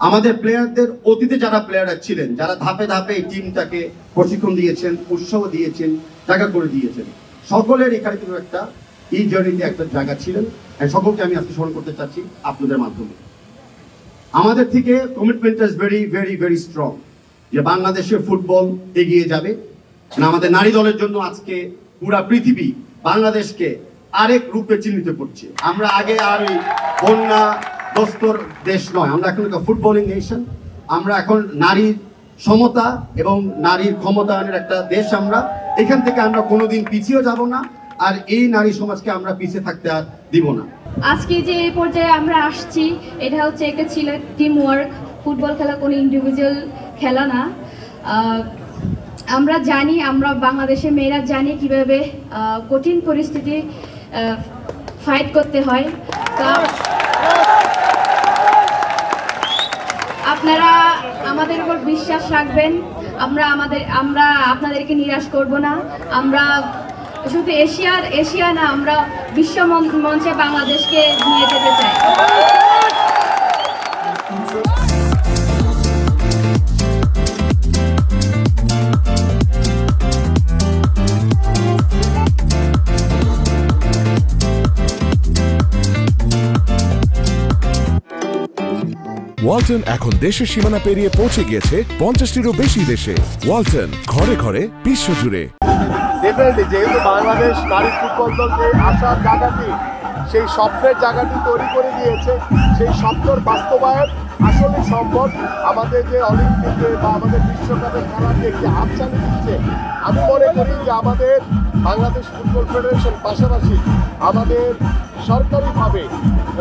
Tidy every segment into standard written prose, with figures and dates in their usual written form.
আমাদের প্লেয়ারদের অতীতে যারা প্লেয়াররা ছিলেন, যারা ধাপে ধাপে এই টিমটাকে প্রশিক্ষণ দিয়েছেন, উৎসাহ দিয়েছেন, জায়গা করে দিয়েছেন, সকলের এখানে কিন্তু একটা এই জার্নিতে একটা জায়গা ছিলেন। সকলকে আমি আজকে স্মরণ করতে চাচ্ছি আপনাদের মাধ্যমে। আমাদের থেকে commitment is very very very strong যে বাংলাদেশের ফুটবল এগিয়ে যাবে। আমাদের নারী দলের জন্য আজকে পুরা পৃথিবী বাংলাদেশকে আরেক রূপে চিহ্নিত করছে। আমরা আগে আর ওই বন্যা দস্তর দেশ নয়, আমরা এখন একটা ফুটবলিং নেশন। আমরা এখন নারীর সমতা এবং নারীর ক্ষমতায়নের একটা দেশ। আমরা এখান থেকে আমরা কোনোদিন পিছিয়ে যাব না, আর এই নারী সমাজকে আমরা পিছিয়ে থাকতে আর দিব না। আজকে যে এই পর্যায়ে আমরা আসছি, এটা হচ্ছে একটা ছিল টিম ওয়ার্ক। ফুটবল খেলা কোনো ইন্ডিভিজুয়াল খেলা না। আমরা জানি, আমরা বাংলাদেশের মেয়েরা জানি কিভাবে কঠিন পরিস্থিতি ফাইট করতে হয়। আপনারা আমাদের উপর বিশ্বাস রাখবেন। আমরা আপনাদেরকে নিরাশ করব না। আমরা শুধু এশিয়া না, আমরা বিশ্ব মঞ্চে বাংলাদেশকে নিয়ে যেতে চাই। ওয়ালটন এখন দেশের সীমানা পেরিয়ে পৌঁছে গিয়েছে 50টিরও বেশি দেশে। ওয়ালটন, ঘরে ঘরে বিশ্বজুড়ে। যেহেতু বাংলাদেশ নারী ফুটবল দলকে আসার জায়গাটি, সেই স্বপ্নের জায়গাটি তৈরি করে দিয়েছে, সেই স্বপ্নের বাস্তবায়ন আসলে সম্ভব। আমাদের যে অলিম্পিকে বা আমাদের বিশ্বকাপের খেলাকে একটি হাতছানি দিচ্ছে, আমি মনে করি যে আমাদের বাংলাদেশ ফুটবল ফেডারেশন পাশাপাশি আমাদের সরকারিভাবে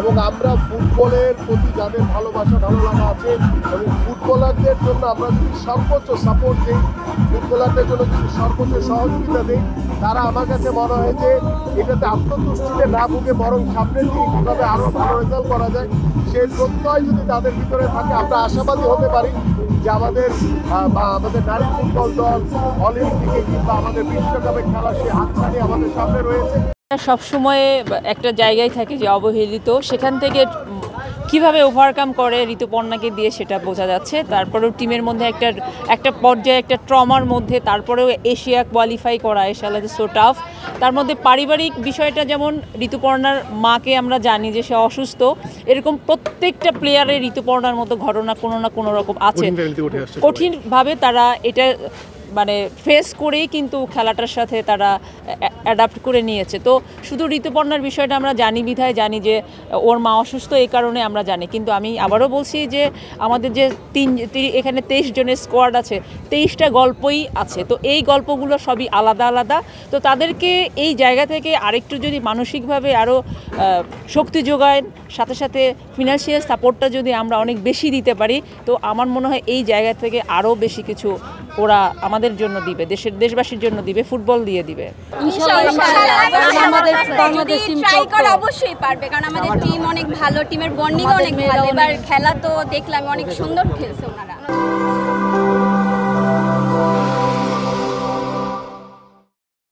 এবং আমরা ফুটবলের প্রতি যাদের ভালোবাসা ভালো লাগা আছে এবং ফুটবলারদের জন্য আমরা যদি সর্বোচ্চ সাপোর্ট দিই, ফুটবলারদের জন্য যদি সর্বোচ্চ সহযোগিতা দিই, তারা আমার কাছে মনে হয় যে এটাতে আত্মতুষ্টিতে না ভুগে বরং সামনের দিকে কীভাবে আরও ভালো রেজাল্ট করা যায় সেই প্রত্যয় যদি তাদের ভিতরে থাকে, আমরা আশাবাদী হতে পারি যে আমাদের নারী ফুটবল দল অলিম্পিকে কিংবা আমাদের বিশ্বকাপে খেলা সে হাতছানি আমাদের সামনে রয়েছে। সবসময় একটা জায়গায় থাকে যে অবহেলিত, সেখান থেকে কিভাবে ওভারকাম করে ঋতুপর্ণাকে দিয়ে সেটা বোঝা যাচ্ছে। তারপরেও টিমের মধ্যে একটা পর্যায়ে একটা ট্রমার মধ্যে তারপরেও এশিয়া কোয়ালিফাই করা এশিয়া সো টাফ। তার মধ্যে পারিবারিক বিষয়টা, যেমন ঋতুপর্ণার মাকে আমরা জানি যে সে অসুস্থ, এরকম প্রত্যেকটা প্লেয়ারের ঋতুপর্ণার মতো ঘটনা কোনো না কোনো রকম আছে। কঠিনভাবে তারা এটা মানে ফেস করেই কিন্তু খেলাটার সাথে তারা অ্যাডাপ্ট করে নিয়েছে। তো শুধু ঋতুপর্ণার বিষয়টা আমরা জানি বিধায় জানি যে ওর মা অসুস্থ, এই কারণে আমরা জানি। কিন্তু আমি আবারও বলছি যে আমাদের যে এখানে 23 জনের স্কোয়াড আছে, 23টা গল্পই আছে। তো এই গল্পগুলো সবই আলাদা আলাদা। তো তাদেরকে এই জায়গা থেকে আরেকটু যদি মানসিকভাবে আরও শক্তি যোগায়, সাথে সাথে ফিনান্সিয়াল সাপোর্টটা যদি আমরা অনেক বেশি দিতে পারি, তো আমার মনে হয় এই জায়গা থেকে আরও বেশি কিছু ওরা আমাদের জন্য দিবে, দেশবাসীর জন্য দিবে, ফুটবল দিয়ে দিবে। অবশ্যই পারবে, কারণ আমাদের টিম অনেক ভালো, টিমের বন্ডিং অনেক ভালো। এবার খেলা তো দেখলাম অনেক সুন্দর খেলছে ওনারা।